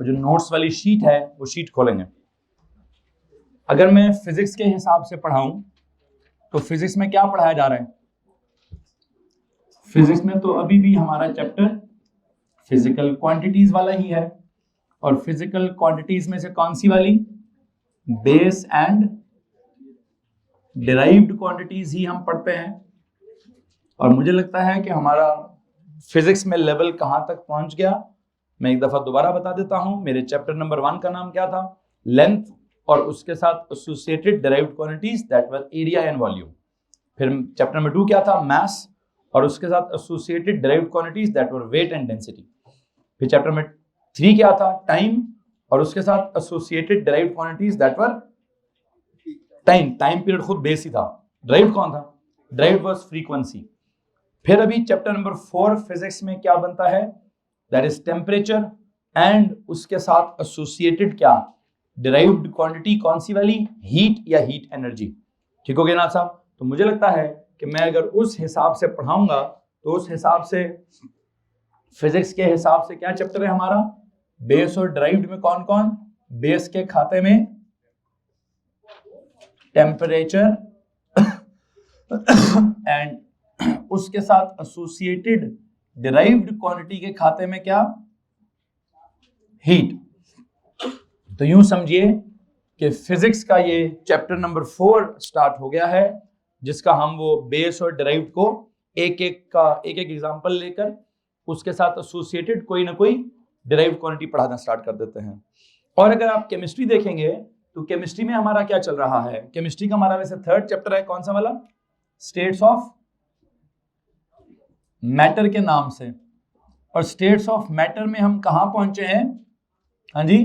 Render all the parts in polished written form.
जो नोट्स वाली शीट है वो शीट खोलेंगे। अगर मैं फिजिक्स के हिसाब से पढ़ाऊं तो फिजिक्स में क्या पढ़ाया जा रहा है? फिजिक्स में तो अभी भी हमारा चैप्टर फिजिकल क्वांटिटीज वाला ही है, और फिजिकल क्वांटिटीज में से कौन सी वाली? बेस एंड डिराइव्ड क्वांटिटीज ही हम पढ़ते हैं। और मुझे लगता है कि हमारा फिजिक्स में लेवल कहां तक पहुंच गया, मैं एक दफा दोबारा बता देता हूं। मेरे चैप्टर नंबर 1 का नाम क्या था? लेंथ, और उसके साथ associated derived quantities that were area and volume. फिर चैप्टर नंबर 2 क्या था? मैस, और उसके साथ associated derived quantities that were wait and density. फिर चैप्टर नंबर 3 क्या था? टाइम, और उसके साथ associated derived quantities that were time period खुद बेस ही था। डिराइव्ड कौन था? Derived was frequency. फिर अभी चैप्टर नंबर 4 फिजिक्स में क्या बनता है? दैट इज टेम्परेचर, एंड उसके साथ एसोसिएटेड क्या? डिराइव्ड क्वांटिटी कौन सी वाली? हीट या हीट एनर्जी। ठीक हो गया ना साहब? तो मुझे लगता है कि मैं अगर उस हिसाब से पढ़ाऊंगा तो उस हिसाब से फिजिक्स के हिसाब से क्या चैप्टर है हमारा? बेस और डिराइव्ड में कौन कौन? बेस के खाते में टेम्परेचर एंड उसके साथ एसोसिएटेड डिराइव्ड क्वांटिटी के खाते में क्या? हीट। तो यूं समझिए कि फिजिक्स का ये चैप्टर नंबर 4 स्टार्ट हो गया है, जिसका हम वो बेस और डिराइव्ड को एक एक एग्जांपल लेकर उसके साथ एसोसिएटेड कोई ना कोई डिराइव्ड क्वांटिटी पढ़ाना स्टार्ट कर देते हैं। और अगर आप केमिस्ट्री देखेंगे तो केमिस्ट्री में हमारा क्या चल रहा है? केमिस्ट्री का हमारा वैसे 3rd चैप्टर है, कौन सा वाला? स्टेट्स ऑफ मैटर के नाम से। और स्टेट्स ऑफ मैटर में हम कहां पहुंचे हैं? हाँ जी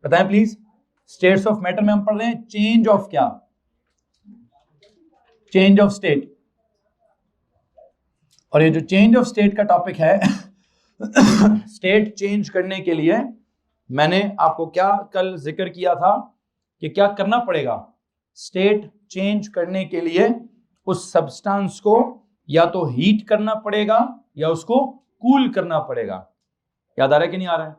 बताएं प्लीज। स्टेट्स ऑफ मैटर में हम पढ़ रहे हैं चेंज ऑफ क्या? Change of state. और ये जो चेंज ऑफ स्टेट का टॉपिक है स्टेट चेंज करने के लिए मैंने आपको क्या कल जिक्र किया था कि क्या करना पड़ेगा? स्टेट चेंज करने के लिए उस सब्सटेंस को या तो हीट करना पड़ेगा या उसको कूल करना पड़ेगा। याद आ रहा है कि नहीं आ रहा है?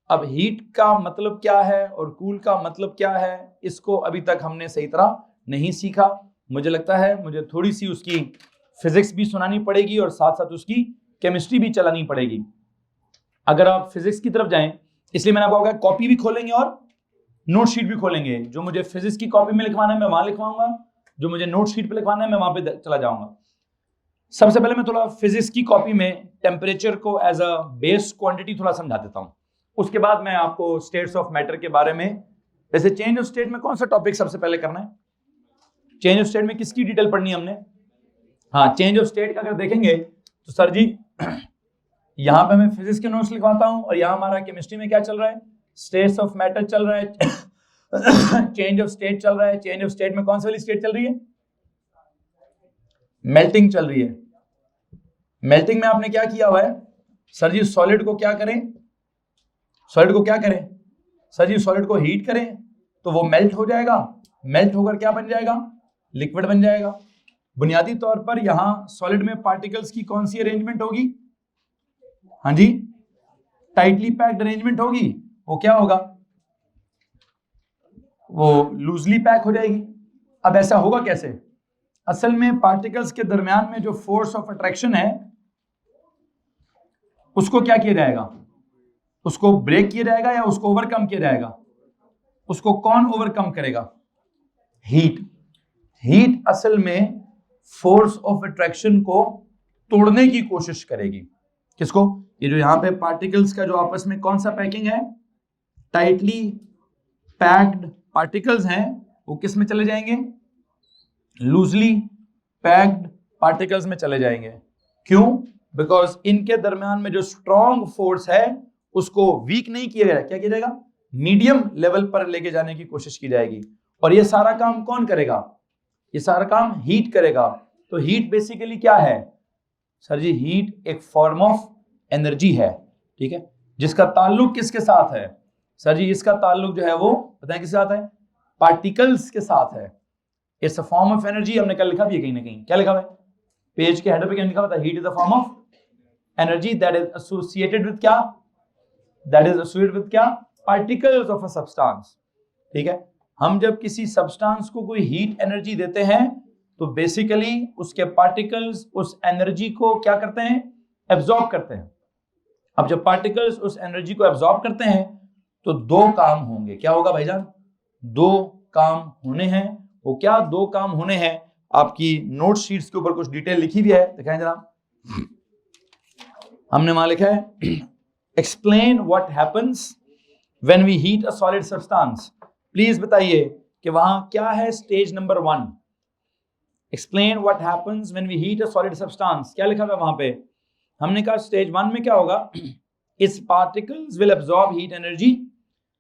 अब हीट का मतलब क्या है और कूल का मतलब क्या है, इसको अभी तक हमने सही तरह नहीं सीखा। मुझे लगता है मुझे थोड़ी सी उसकी फिजिक्स भी सुनानी पड़ेगी और साथ साथ उसकी केमिस्ट्री भी चलानी पड़ेगी। अगर आप फिजिक्स की तरफ जाएं, इसलिए मैंने आपको कहा कॉपी भी खोलेंगे और नोट शीट भी खोलेंगे। जो मुझे फिजिक्स की कॉपी में लिखवाना है मैं वहां लिखवाऊंगा, जो मुझे नोट शीट पे लिखवाना है मैं वहां पे चला जाऊंगा। सबसे पहले मैं थोड़ा फिजिक्स की कॉपी में टेम्परेचर को एज अ बेस क्वांटिटी थोड़ा समझा देता हूं। उसके बाद मैं आपको स्टेट्स ऑफ मैटर के बारे में, जैसे चेंज ऑफ स्टेट में कौन सा टॉपिक सबसे पहले करना है? चेंज ऑफ स्टेट में किसकी डिटेल पढ़नी है हमने? हाँ, चेंज ऑफ स्टेट का अगर देखेंगे तो सर जी यहां पे मैं फिजिक्स के नोट्स लिखवाता हूं और यहां हमारा केमिस्ट्री में क्या चल रहा है? स्टेट्स ऑफ मैटर चल रहा है चेंज ऑफ स्टेट चल रहा है। चेंज ऑफ स्टेट में कौन सी वाली स्टेट चल रही है? मेल्टिंग चल रही है। मेल्टिंग में आपने क्या किया हुआ है? सर जी सॉलिड को क्या करें? सॉलिड को क्या करें? सर जी सॉलिड को हीट करें तो वो मेल्ट हो जाएगा। मेल्ट होकर क्या बन जाएगा? लिक्विड बन जाएगा। बुनियादी तौर पर यहां सॉलिड में पार्टिकल्स की कौन सी अरेंजमेंट होगी? हाँ जी, टाइटली पैक्ड अरेंजमेंट होगी। वो क्या होगा? वो लूजली पैक हो जाएगी। अब ऐसा होगा कैसे? असल में पार्टिकल्स के दरमियान में जो फोर्स ऑफ अट्रैक्शन है उसको क्या किया जाएगा? उसको ब्रेक किया जाएगा या उसको ओवरकम किया जाएगा? उसको कौन ओवरकम करेगा? हीट। हीट असल में फोर्स ऑफ अट्रैक्शन को तोड़ने की कोशिश करेगी। किसको? ये जो यहां पे पार्टिकल्स का जो आपस में कौन सा पैकिंग है? टाइटली पैक्ड पार्टिकल्स हैं, वो किस में चले जाएंगे? लूजली पैक्ड पार्टिकल्स में चले जाएंगे। क्यों? बिकॉज इनके दरमियान में जो स्ट्रॉन्ग फोर्स है उसको वीक नहीं किया जाएगा। क्या किया जाएगा? मीडियम लेवल पर लेके जाने की कोशिश की जाएगी। और ये सारा काम कौन करेगा? ये सारा काम हीट करेगा। तो हीट बेसिकली क्या है? सर जी हीट एक फॉर्म ऑफ एनर्जी है, ठीक है, जिसका ताल्लुक किसके साथ है? सर जी इसका ताल्लुक जो है वो बताएं किसके साथ है? पार्टिकल्स के साथ है। It's a form of energy. हमने कल लिखा भी है कहीं ना कहीं। क्या लिखा हुआ है पेज के हेडर पे? क्या लिखा हुआ था? Heat is a form of energy that is associated with क्या? दैट इज एसोसिएटेड विद क्या? Particles of a substance. ठीक है, हम जब किसी सब्सटेंस को कोई हीट एनर्जी देते हैं तो बेसिकली उसके पार्टिकल्स उस एनर्जी को क्या करते हैं, एब्जॉर्ब करते हैं। अब जब पार्टिकल्स उस एनर्जी को एब्जॉर्ब करते हैं तो दो काम होंगे। क्या होगा भाईजान? दो काम होने हैं। वो क्या दो काम होने हैं? आपकी नोट शीट्स के ऊपर कुछ डिटेल लिखी हुई है, दिखाएं जरा। हमने वहां लिखा है explain what happens when we heat a solid substance. Please बताइए कि वहां क्या है stage number 1। Explain what happens when we heat a solid substance, क्या लिखा हुआ है वहां पे? हमने कहा स्टेज 1 में क्या होगा, इस particles will absorb heat energy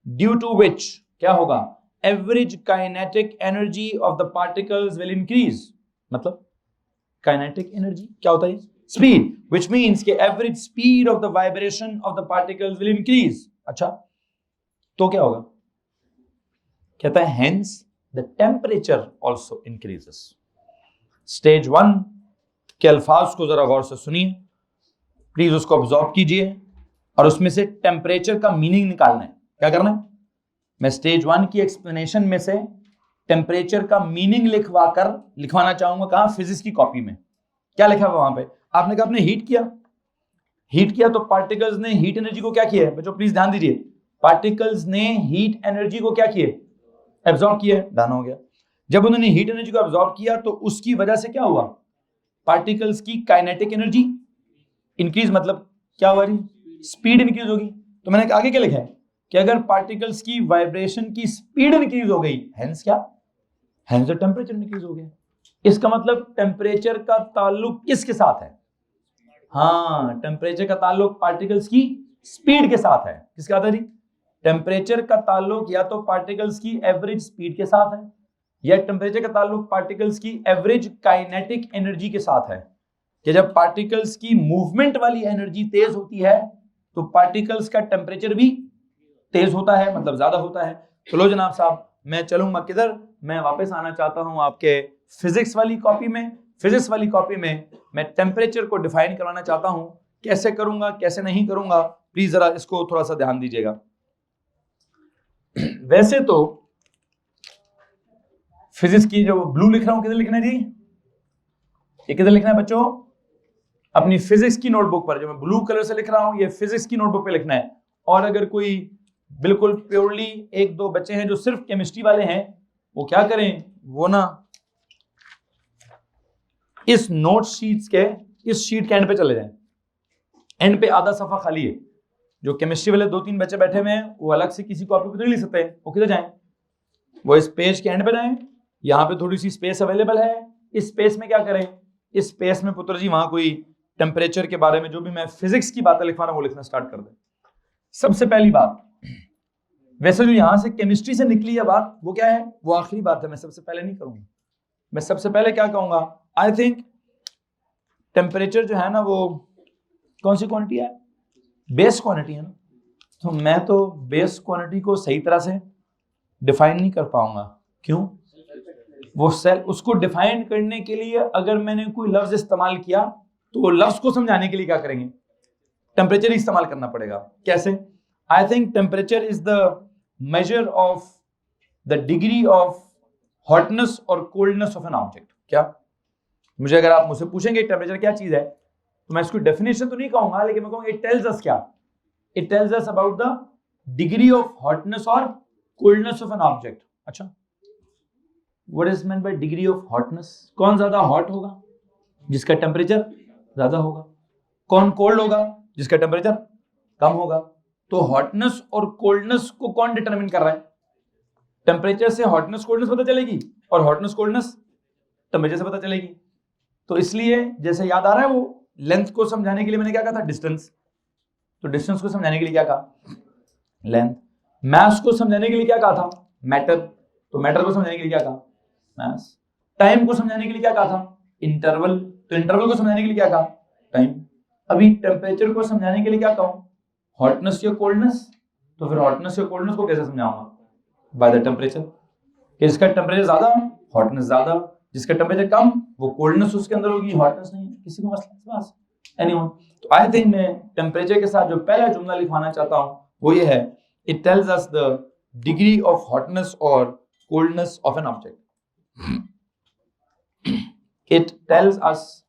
due to which क्या होगा, average kinetic energy of the particles will increase. मतलब काइनेटिक एनर्जी क्या होता है? स्पीड, which means कि average speed of the vibration of the particles will increase. अच्छा, तो क्या होगा? कहता है hence the temperature also increases। Stage 1 के अल्फाज को जरा गौर से सुनिए, प्लीज उसको ऑब्जॉर्व कीजिए और उसमें से टेम्परेचर का मीनिंग निकालना है। क्या करना है? मैं स्टेज 1 की एक्सप्लेनेशन में से टेम्परेचर का मीनिंग लिखवाना चाहूंगा। कहां? फिजिक्स की कॉपी में। क्या लिखा हुआ वहां पे? आपने कहा आपने हीट किया तो पार्टिकल्स ने हीट एनर्जी को क्या किया है? बच्चों प्लीज ध्यान दीजिए, पार्टिकल्स ने हीट एनर्जी को क्या किया? एब्जॉर्ब किया। डन हो गया। जब उन्होंने हीट एनर्जी को एब्जॉर्ब किया तो उसकी वजह से क्या हुआ? पार्टिकल्स की काइनेटिक एनर्जी इंक्रीज। मतलब क्या हुआ जी? स्पीड इंक्रीज होगी। तो मैंने आगे क्या लिखा है कि अगर पार्टिकल्स की वाइब्रेशन की स्पीड इंक्रीज हो गई, हेंस क्या? हेंस द टेम्परेचर इंक्रीज हो गया। इसका मतलब टेम्परेचर का ताल्लुक किसके साथ है? हाँ, टेम्परेचर का ताल्लुक पार्टिकल्स की स्पीड के साथ है। किसके साथ है जी? टेम्परेचर का ताल्लुक या तो पार्टिकल्स की एवरेज स्पीड के साथ है या टेम्परेचर का ताल्लुक पार्टिकल्स की एवरेज काइनेटिक एनर्जी के साथ है। कि जब पार्टिकल्स की मूवमेंट वाली एनर्जी तेज होती है तो पार्टिकल्स का टेम्परेचर भी तेज होता है, मतलब ज्यादा होता है। तो लो जनाब साहब, मैं चलूंगा किधर? मैं वापस आना चाहता हूं आपके फिजिक्स वाली कॉपी में। फिजिक्स वाली कॉपी में मैं टेम्परेचर को डिफाइन करवाना चाहता हूं। कैसे करूंगा, कैसे नहीं करूंगा, प्लीज जरा इसको थोड़ा सा ध्यान दीजिएगा। वैसे तो फिजिक्स की जो ब्लू लिख रहा हूं, किधर लिखना है जी? ये किधर लिखना है बच्चों? अपनी फिजिक्स की नोटबुक पर। जो मैं ब्लू कलर से लिख रहा हूं, ये फिजिक्स की नोटबुक पे लिखना है। और अगर कोई बिल्कुल प्योरली 1-2 बच्चे हैं जो सिर्फ केमिस्ट्री वाले हैं, वो क्या करें, वो ना इस नोट शीट्स के इस शीट के एंड पे चले जाएं। एंड पे आधा सफा खाली है। जो केमिस्ट्री वाले 2-3 बच्चे बैठे हुए हैं वो अलग से किसी कॉपी पे नहीं लिख सकते। वो किधर जाएं? वो इस पेज के एंड पे जाएं। यहाँ पे थोड़ी सी स्पेस अवेलेबल है। इस स्पेस में क्या करें? इस स्पेस में पुत्र जी वहां कोई टेम्परेचर के बारे में जो भी मैं फिजिक्स की बातें लिखवा रहा हूं वो लिखना स्टार्ट कर दें। सबसे पहली बात, वैसे जो यहां से केमिस्ट्री से निकली है बात, वो क्या है? वो आखिरी बात है, मैं सबसे पहले नहीं करूंगा। मैं सबसे पहले क्या कहूंगा, आई थिंक टेम्परेचर जो है ना वो कौन सी क्वांटिटी है? बेस क्वांटिटी है ना। तो मैं तो बेस क्वांटिटी को सही तरह से डिफाइन नहीं कर पाऊंगा। क्यों? वो सेल उसको डिफाइन करने के लिए अगर मैंने कोई लफ्ज इस्तेमाल किया तो वो लफ्ज को समझाने के लिए क्या करेंगे? टेम्परेचर ही इस्तेमाल करना पड़ेगा। कैसे? I think temperature is the measure of the degree of hotness और कोल्डनेस ऑफ एन ऑब्जेक्ट। क्या मुझे अगर आप मुझसे पूछेंगे टेम्परेचर क्या चीज है, तो मैं इसको डेफिनेशन तो नहीं कहूंगा, लेकिन मैं कहूंगा इट टेल्स अस क्या? It tells us about the degree of hotness और कोल्डनेस ऑफ एन ऑब्जेक्ट। अच्छा, what is meant by degree of hotness? कौन ज्यादा हॉट होगा? जिसका टेम्परेचर ज्यादा होगा। कौन कोल्ड होगा? जिसका टेम्परेचर कम होगा। तो हॉटनेस और कोल्डनेस को कौन डिटरमिन कर रहा है? टेम्परेचर से हॉटनेस कोल्डनेस पता चलेगी और हॉटनेस कोल्डनेस टेम्परेचर से पता चलेगी। तो इसलिए जैसे याद आ रहा है वो लेंथ को समझाने के लिए मैंने क्या कहा था? डिस्टेंस। तो डिस्टेंस को समझाने के लिए क्या कहा? लेंथ। मास को समझाने के लिए क्या कहा था? मैटर। तो मैटर को समझाने के लिए क्या कहा? मास। टाइम को समझाने के लिए क्या कहा था? इंटरवल। तो इंटरवल को समझाने के लिए क्या कहा? टाइम। अभी टेम्परेचर को समझाने के लिए क्या कहूं? हॉटनेस या कोल्डनेस। तो फिर हॉटनेस या कोल्डनेस को कैसे समझाऊंगा? By the temperature. जिसका टेम्परेचर ज्यादा हॉटनेस ज्यादा, जिसका टेम्परेचर कम वो कोल्डनेस उसके अंदर होगी, हॉटनेस नहीं। किसी को मसला बस एनीवन। तो आई थिंक मैं टेम्परेचर के साथ जो पहला जुमला लिखवाना चाहता हूं वो ये है It tells us the degree of hotness or coldness of an object. It tells us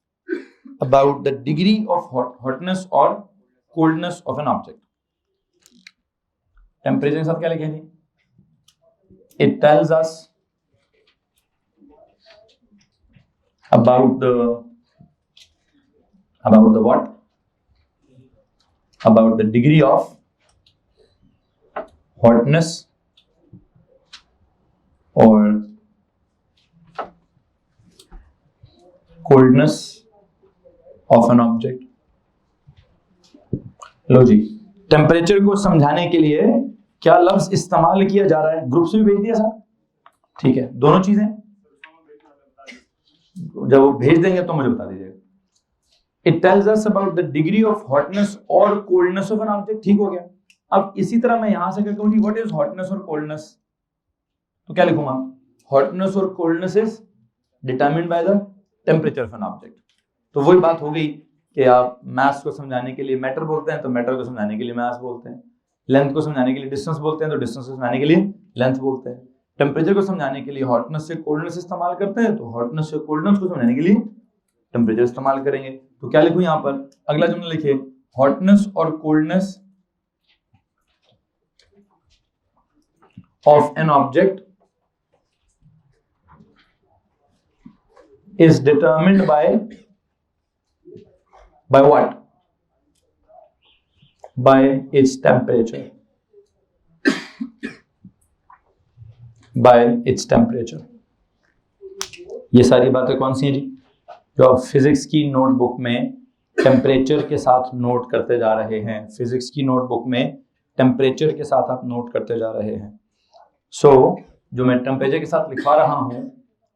about the degree of hotness or coldness of an object. Temperature के साथ क्या लिखेंगे? It tells us about the what? About the degree of hotness or coldness of an object. लो जी, temperature को समझाने के लिए क्या लफ्ज इस्तेमाल किया जा रहा है? ग्रुप से भी भेज दिया सर, ठीक है, दोनों चीजें जब वो भेज देंगे तो मुझे बता दीजिएगा. It tells us about the degree of hotness or coldness of an object. ठीक हो गया. अब इसी तरह मैं यहां से क्या कहूंगी, what is hotness or coldness? तो क्या लिखूंगा? Hotness or coldness is determined by the temperature of an object. तो वही बात हो गई कि आप मास को समझाने के लिए मैटर बोलते हैं तो मैटर को समझाने के लिए मास बोलते हैं, लेंथ को समझाने के लिए डिस्टेंस बोलते हैं तो डिस्टेंस को समझाने के लिए लेंथ बोलते हैं, टेम्परेचर को समझाने के लिए हॉटनेस से कोल्डनेस इस्तेमाल करते हैं तो हॉटनेस से कोल्डनेस को समझाने के लिए टेम्परेचर इस्तेमाल करेंगे. तो क्या लिखूं यहां पर? अगला जुमला लिखिए, हॉटनेस और coldness of an object is determined bye what? By its temperature. By its temperature. ये सारी बातें कौन सी हैं जी? जो आप फिजिक्स की नोटबुक में टेम्परेचर के साथ नोट करते जा रहे हैं. फिजिक्स की नोटबुक में टेम्परेचर के साथ आप नोट करते जा रहे हैं. जो मैं टेम्परेचर के साथ लिखवा रहा हूं,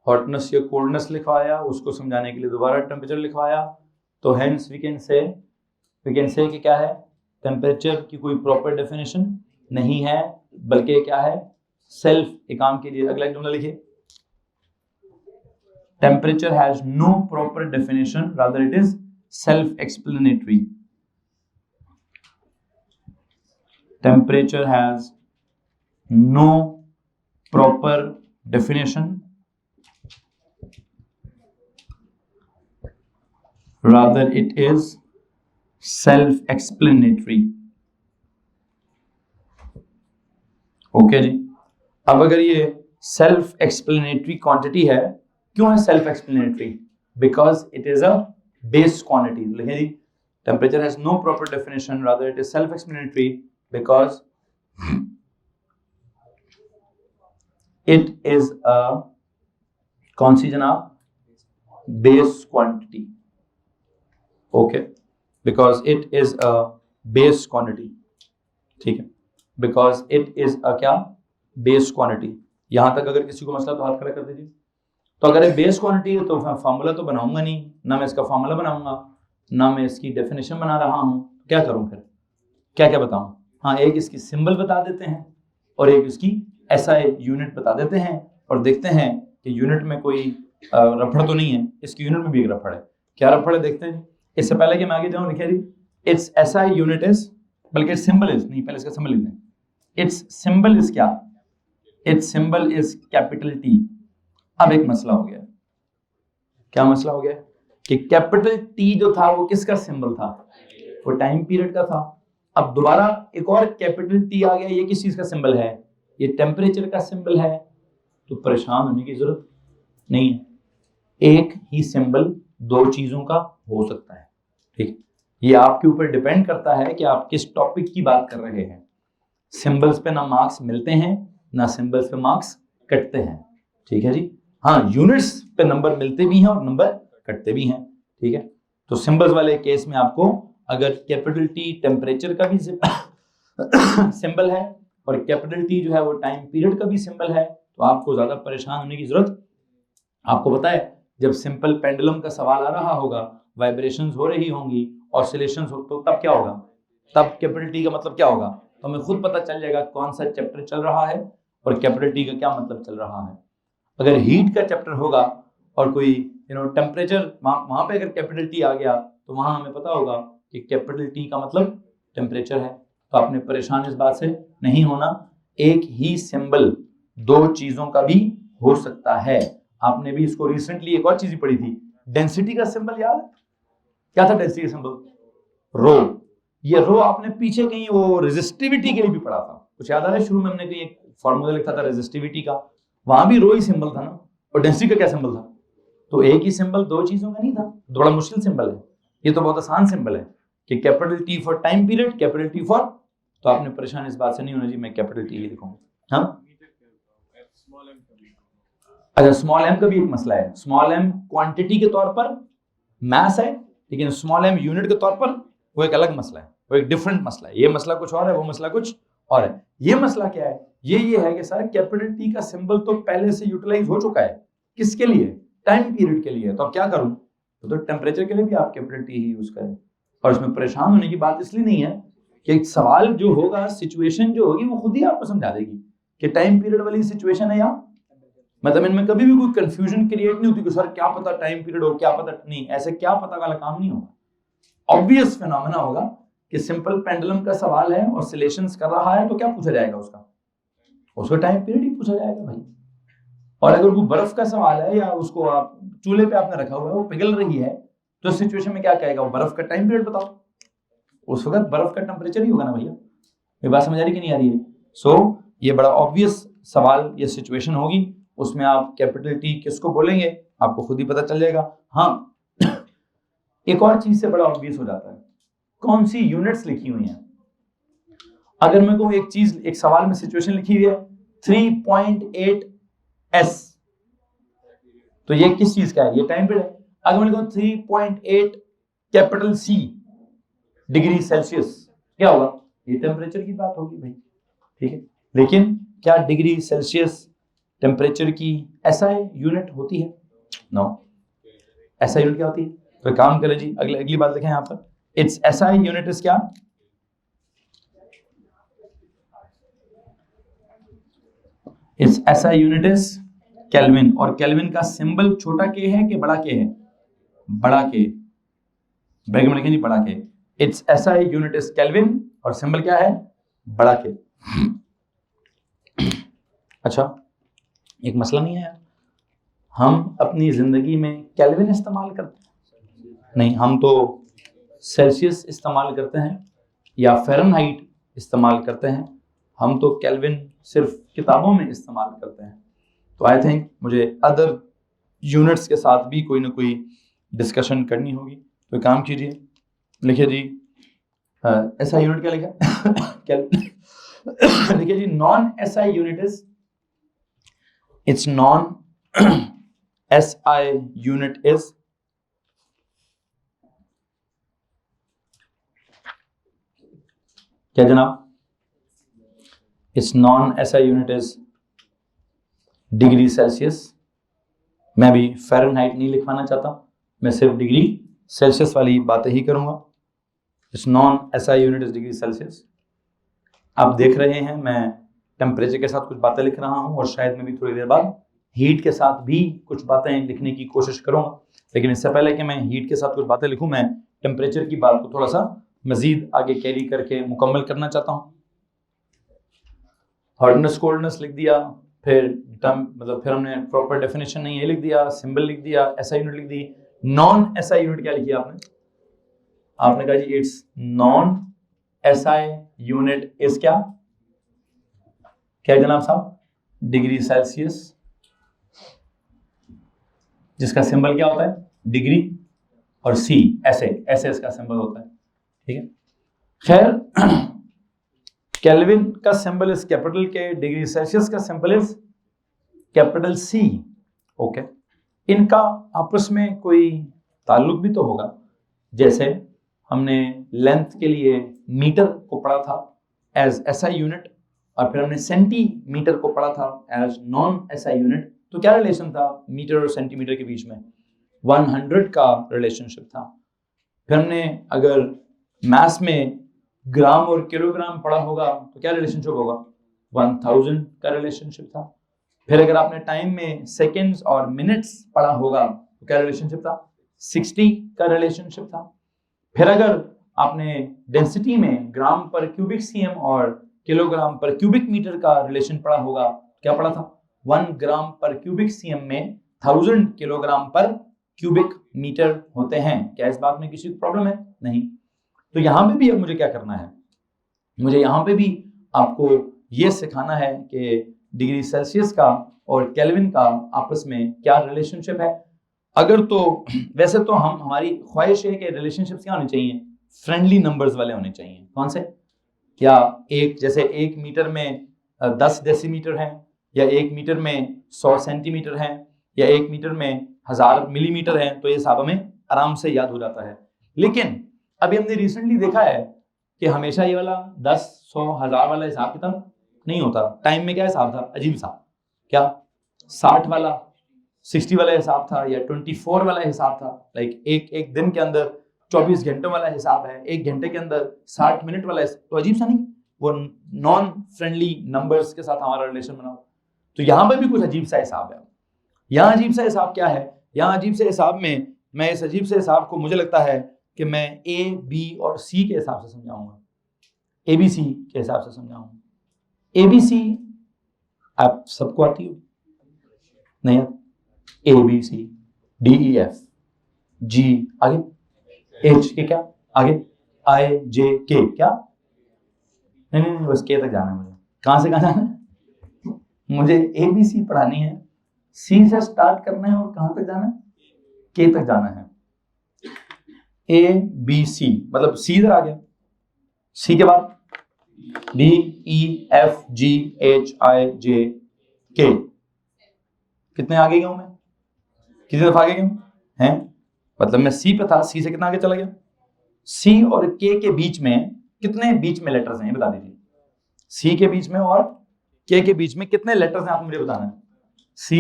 हॉटनेस या कोल्डनेस लिखवाया, उसको समझाने के लिए दोबारा टेम्परेचर लिखवाया, तो हेंस वी कैन से कि क्या है? टेम्परेचर की कोई प्रॉपर डेफिनेशन नहीं है, बल्कि क्या है? सेल्फ काम के लिए. अगला जुमला लिखिए, temperature has no proper definition, rather it is self explanatory. Temperature has no proper definition, rather it is self-explanatory. Okay जी. अब अगर ये सेल्फ एक्सप्लेनेटरी क्वांटिटी है, क्यों है self explanatory? Because it is a base quantity. लिखे जी, temperature has no proper definition, rather it is self explanatory because it is a कौन सी जनाब? Base quantity. Okay, because it is a base quantity. ठीक है, because it is अ क्या? Base quantity. यहां तक अगर किसी को मसला तो हाथ खड़ा कर दीजिए. तो अगर ये बेस क्वांटिटी है तो फार्मूला तो बनाऊंगा नहीं, ना मैं इसका फार्मूला बनाऊंगा, ना मैं इसकी डेफिनेशन बना रहा हूं. क्या करूं फिर? क्या क्या बताऊं? हाँ, एक इसकी सिंबल बता देते हैं और एक इसकी एसआई यूनिट बता देते हैं और देखते हैं कि यूनिट में कोई रफड़ तो नहीं है. इसकी यूनिट में भी एक रफड़ है. क्या रफड़ है देखते हैं. इससे पहले कि मैं आगे जाऊं, लिखिए जी, इट्स एसआई यूनिट इज, बल्कि इट्स सिंबल इज नहीं, पहले इसका सिंबल लिख दें. इट्स सिंबल इज क्या? It's symbol is capital T. अब एक मसला हो गया. क्या मसला हो गया? कि कैपिटल टी जो था वो किसका सिंबल था? वो टाइम पीरियड का था. अब दोबारा एक और कैपिटल टी आ गया. ये किस चीज का सिंबल है? ये टेम्परेचर का सिंबल है. तो परेशान होने की जरूरत नहीं है. एक ही सिंबल दो चीजों का हो सकता है. ठीक, ये आपके ऊपर डिपेंड करता है कि आप किस टॉपिक की बात कर रहे हैं. सिंबल्स पे ना मार्क्स मिलते हैं, ना सिंबल्स पे मार्क्स कटते हैं. ठीक है जी. हाँ, यूनिट्स पे नंबर मिलते भी हैं और नंबर कटते भी हैं. ठीक है, तो सिंबल्स वाले केस में आपको अगर कैपिटल टी टेम्परेचर का भी सिंबल है और कैपिटल टी जो है वो टाइम पीरियड का भी सिंबल है, तो आपको ज्यादा परेशान होने की जरूरत. आपको पता है, जब सिंपल पेंडुलम का सवाल आ रहा होगा, वाइब्रेशंस हो रही होंगी, ऑसिलेशंस हो, तो तब क्या होगा? तब कैपिटल टी का मतलब क्या होगा? तो हमें खुद पता चल जाएगा कौन सा चैप्टर चल रहा है और कैपिटल टी का क्या मतलब चल रहा है. अगर हीट का चैप्टर होगा और कोई टेम्परेचर वहां पे अगर कैपिटल टी आ गया तो वहां हमें पता होगा कि कैपिटल टी का मतलब टेम्परेचर है. तो आपने परेशान इस बात से नहीं होना। एक ही सिंबल दो चीजों का भी हो सकता है। आपने भी इसको रिसेंटली एक और चीज पढ़ी थी, डेंसिटी का सिंबल याद है? क्या था डेंसिटी का सिंबल? रो। ये रो आपने पीछे कहीं वो रेजिस्टिविटी के लिए भी पढ़ा था, कुछ याद आ रहा है? शुरू में हमने कहीं एक फॉर्मूला लिखा था रेजिस्टिविटी का, वहां भी रो ही सिंबल था ना, और डेंसिटी का क्या सिंबल था? तो एक ही सिंबल दो चीजों का नहीं था, बड़ा मुश्किल सिंबल है। ये तो बहुत आसान सिंबल है कि capital T for time period, capital T for, तो आपने परेशान इस बात से नहीं होना जी मैं कैपिटल टी लिखूंगा। हाँ अच्छा, स्मॉल एम का भी एक मसला है। स्मॉल एम क्वांटिटी के तौर पर मैस है, लेकिन स्मॉल एम यूनिट के तौर पर वो एक अलग मसला है, वो एक डिफरेंट मसला है। ये मसला कुछ और है, वो मसला कुछ और है। ये मसला क्या है? ये है कि सर कैपिटल टी का सिंबल तो पहले से यूटिलाइज हो चुका है, किसके लिए? टाइम पीरियड के लिए। तो अब क्या करूं? तो टेम्परेचर के लिए भी आप कैपिटल टी ही यूज करें। और इसमें परेशान होने की बात इसलिए नहीं है कि सवाल जो होगा, सिचुएशन जो होगी वो खुद ही आपको समझा देगी कि टाइम पीरियड वाली सिचुएशन है या मतलब इनमें कभी भी कोई कंफ्यूजन क्रिएट नहीं होती कि सर क्या पता टाइम पीरियड हो, क्या पता नहीं, ऐसे क्या पता वाला काम नहीं होगा। ऑब्वियस फिनोमेना होगा कि सिंपल पेंडुलम का सवाल है, ऑसिलेशंस कर रहा है, तो क्या पूछा जाएगा उसका टाइम पीरियड ही पूछा जाएगा भाई। और अगर वो बर्फ का सवाल है या उसको आप चूल्हे पे आपने रखा हुआ है, वो पिघल रही है, तो सिचुएशन में क्या कहेगा? वो बर्फ का टाइम पीरियड बताओ। उस वक्त बर्फ का टेम्परेचर ही होगा ना भैया। ये बात समझ आ रही कि नहीं आ रही है? सो ये बड़ा ऑब्वियस सवाल, ये सिचुएशन होगी, उसमें आप कैपिटल टी किसको बोलेंगे आपको खुद ही पता चल जाएगा। हाँ एक और चीज से बड़ा ऑब्वियस हो जाता है, कौन सी यूनिट्स लिखी हुई हैं। अगर मैं कहूं एक चीज, एक सवाल में सिचुएशन लिखी हुई है 3.8 S, तो ये किस चीज का है? ये टाइम पीरियड है। अगर मैं लिखूं 3.8 कैपिटल C डिग्री सेल्सियस, क्या होगा? ये टेम्परेचर की बात होगी भाई, ठीक है। लेकिन क्या डिग्री सेल्सियस टेम्परेचर की SI यूनिट होती है? नो। SI यूनिट क्या होती है? तो काम करें जी, अगली बात लिखें यहां पर, इट्स SI यूनिट इज क्या? It's SI unit is kelvin. और केल्विन का सिंबल छोटा के है कि बड़ा के है? बड़ा के। ब्रैकेट में लिखें जी बड़ा के। It's SI unit is kelvin और सिंबल क्या है? बड़ा के। अच्छा एक मसला नहीं है यार, हम अपनी जिंदगी में केल्विन इस्तेमाल करते हैं? नहीं, हम तो सेल्सियस इस्तेमाल करते हैं या फ़ारेनहाइट इस्तेमाल करते हैं। हम तो केल्विन सिर्फ किताबों में इस्तेमाल करते हैं। तो आई थिंक मुझे अदर यूनिट्स के साथ भी कोई ना कोई डिस्कशन करनी होगी। तो काम कीजिए, लिखिए जी SI यूनिट क्या लिखा? लिखिए जी non SI unit is, its non-SI unit is क्या जनाब? its non-SI unit is degree Celsius. मैं भी फ़ारेनहाइट नहीं लिखवाना चाहता, मैं सिर्फ डिग्री सेल्सियस वाली बातें ही करूंगा। its non-SI unit is degree Celsius. आप देख रहे हैं मैं टेम्परेचर के साथ कुछ बातें लिख रहा हूं और शायद मैं भी थोड़ी देर बाद हीट के साथ भी कुछ बातें लिखने की कोशिश करूंगा। लेकिन इससे पहले कि मैं हीट के साथ कुछ बातें लिखूं, मैं टेम्परेचर की बात को थोड़ा सा मजीद आगे कैरी करके मुकम्मल करना चाहता हूं। हॉटनेस कोल्डनेस लिख दिया, फिर फिर हमने प्रॉपर डेफिनेशन नहीं ये लिख दिया, सिंबल लिख दिया, SI यूनिट लिख दी। नॉन SI यूनिट क्या लिखी आपने कहा जी it's non SI unit is क्या जनाब साहब? डिग्री सेल्सियस, जिसका सिंबल क्या होता है? डिग्री, और C ऐसे इसका सिंबल होता है, ठीक है। खैर केल्विन का symbol is capital K, degree Celsius का symbol is capital C, okay. इनका आपस में कोई ताल्लुक भी तो होगा। जैसे हमने लेंथ के लिए मीटर को पढ़ा था एज SI यूनिट, और फिर हमने सेंटीमीटर को पढ़ा था एज नॉन SI यूनिट। तो क्या रिलेशन था मीटर और सेंटीमीटर के बीच में? 100 का रिलेशनशिप था। फिर हमने अगर मैथ्स में ग्राम और किलोग्राम पढ़ा होगा तो क्या रिलेशनशिप होगा? 1000 का रिलेशनशिप था। फिर अगर आपने टाइम में सेकेंड्स और मिनट्स पढ़ा होगा तो क्या रिलेशनशिप था? 60 का रिलेशनशिप था। फिर अगर आपने डेंसिटी में ग्राम पर क्यूबिक सीएम और किलोग्राम पर क्यूबिक मीटर का रिलेशन पढ़ा होगा। क्या पढ़ा था? 1 ग्राम पर क्यूबिक सीएम में 1000 किलोग्राम पर क्यूबिक मीटर होते हैं। क्या इस बात में किसी को प्रॉब्लम है? नहीं। तो यहां पे भी अब मुझे क्या करना है, मुझे यहाँ पे भी आपको ये सिखाना है कि डिग्री सेल्सियस का और केल्विन का आपस में क्या रिलेशनशिप है। अगर तो वैसे तो हमारी ख्वाहिश है कि रिलेशनशिप्स क्या होने चाहिए, फ्रेंडली नंबर्स वाले होने चाहिए। कौन से? क्या जैसे 1 मीटर में 10 डेसीमीटर हैं, या 1 मीटर में 100 सेंटीमीटर हैं, या 1 मीटर में 1000 मिलीमीटर हैं, तो ये सब हमें आराम से याद हो जाता है। लेकिन अभी हमने रिसेंटली देखा है कि हमेशा ये वाला 10, 100, 1000 वाला हिसाब किताब नहीं होता। टाइम में क्या हिसाब था? अजीब सा। क्या 60 वाला 60 वाला हिसाब था, या 24 वाला हिसाब था। लाइक एक दिन के अंदर 24 घंटों वाला हिसाब है, 1 घंटे के अंदर 60 मिनट वाला। तो अजीब सा नहीं? वो नॉन फ्रेंडली नंबर्स के साथ हमारा रिलेशन बनाओ। तो यहाँ पर भी कुछ अजीब सा हिसाब है। यहाँ अजीब सा हिसाब क्या है? यहाँ अजीब से हिसाब में मैं इस अजीब से हिसाब को मुझे लगता है कि मैं A, B और C के हिसाब से समझाऊंगा। ABC के हिसाब से समझाऊंगा। ABC आप सबको आती हो? नहीं आती? ABC, D, E, F, G, आगे H के क्या आगे? I, J, K क्या? नहीं, बस K तक जाना है मुझे। कहां से कहां जाना है? मुझे ABC पढ़ानी है, C से स्टार्ट करना है और कहां तक जाना है? K तक जाना है। A, B, C मतलब C इधर आ गया। C के बाद D, E, F, G, H, I, J, K। कितने आगे गया हूं मैं? कितनी दफा आगे गया हूं? हैं? मतलब मैं C पे था, C से कितना आगे चला गया? C और K के बीच में कितने बीच में लेटर्स हैं ये बता दीजिए। C के बीच में और K के बीच में कितने लेटर्स हैं आपको मुझे बताना है। C,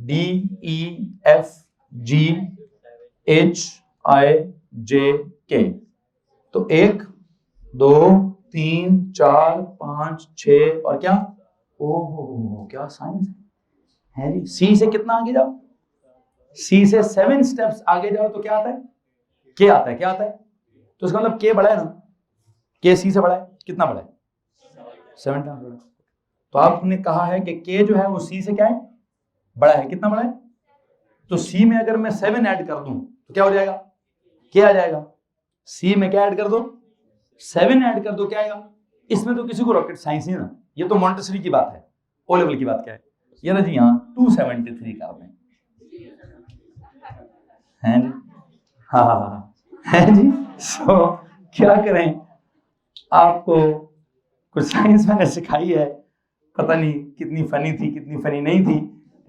D, E, F, G, H, I, J, K। तो 1, 2, 3, 4, 5, 6 और क्या? ओहो क्या साइंस है जी। सी से कितना आगे जाओ? सी से 7 स्टेप्स आगे जाओ तो क्या आता है? के आता है। क्या आता है? तो इसका मतलब के बड़ा है ना? के सी से बड़ा है। कितना बड़ा है? 7 टाइम्स बड़ा। तो आपने कहा है कि के जो है वो सी से क्या है? बड़ा है। कितना बड़ा है? तो सी में अगर मैं 7 ऐड कर दूं तो क्या हो जाएगा? के आ जाएगा। सी में क्या ऐड कर दो? 7 ऐड कर दो, क्या आएगा? इसमें तो किसी को रॉकेट साइंस नहीं ना, ये तो मॉन्टेसरी की बात है। ओ लेवल की बात क्या है? ये ना जी यहाँ 273 कर दें हैं जी। हाँ है जी। सो क्या करें, आपको कुछ साइंस मैंने सिखाई है, पता नहीं कितनी फनी थी कितनी फनी नहीं थी,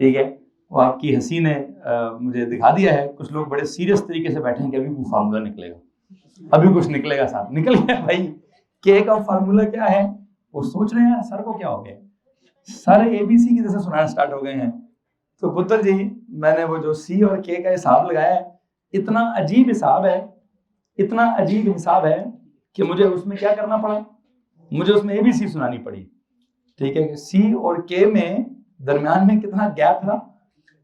ठीक है। वो आपकी हंसी ने मुझे दिखा दिया है। कुछ लोग बड़े सीरियस तरीके से बैठे हैं कि अभी वो फार्मूला निकलेगा, अभी कुछ निकलेगा। साहब निकल गया भाई। के का फार्मूला क्या है? वो सोच रहे हैं सर को क्या हो गया, सारे एबीसी की जैसे सुनाना स्टार्ट हो गए हैं। तो पुत्र जी मैंने वो जो सी और के का हिसाब लगाया है, इतना अजीब हिसाब है, इतना अजीब हिसाब है कि मुझे उसमें क्या करना पड़ा, मुझे उसमें एबीसी सुनानी पड़ी, ठीक है। सी और के में दरमियान में कितना गैप था?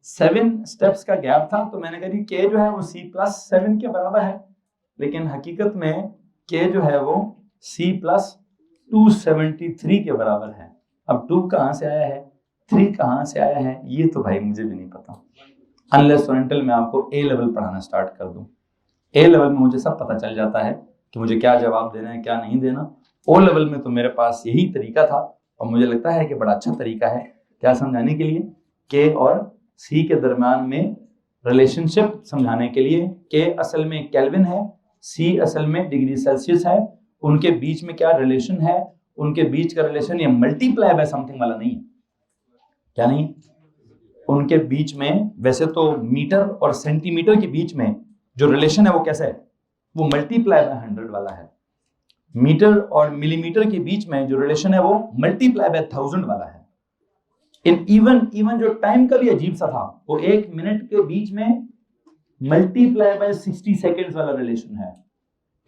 7 स्टेप्स का गैप था। तो मैंने कहा के जो है वो C+7 के बराबर है, लेकिन हकीकत में के जो है वो C+273 के बराबर है। अब 2 कहां से आया है, 3 कहां से आया है, ये तो भाई मुझे भी नहीं पता, अनलेस और अनटिल मैं आपको ए लेवल पढ़ाना स्टार्ट कर दूं। ए लेवल में मुझे सब पता चल जाता है कि मुझे क्या जवाब देना है क्या नहीं देना। ओ लेवल में तो मेरे पास यही तरीका था और मुझे लगता है कि बड़ा अच्छा तरीका है क्या समझाने के लिए, के और सी के दरम्यान में रिलेशनशिप समझाने के लिए। के असल में केल्विन है, सी असल में डिग्री सेल्सियस है। उनके बीच में क्या रिलेशन है? उनके बीच का रिलेशन ये मल्टीप्लाई बाय समथिंग वाला नहीं है। क्या नहीं? उनके बीच में वैसे तो मीटर और सेंटीमीटर के बीच में जो रिलेशन है वो कैसा है? वो मल्टीप्लाई बाय 100 वाला है। मीटर और मिलीमीटर के बीच में जो रिलेशन है वो मल्टीप्लाई बाय 1000 वाला है। इवन जो टाइम का भी अजीब सा था, वो 1 मिनट के बीच में मल्टीप्लाई बाय 60 सेकेंड्स वाला रिलेशन है।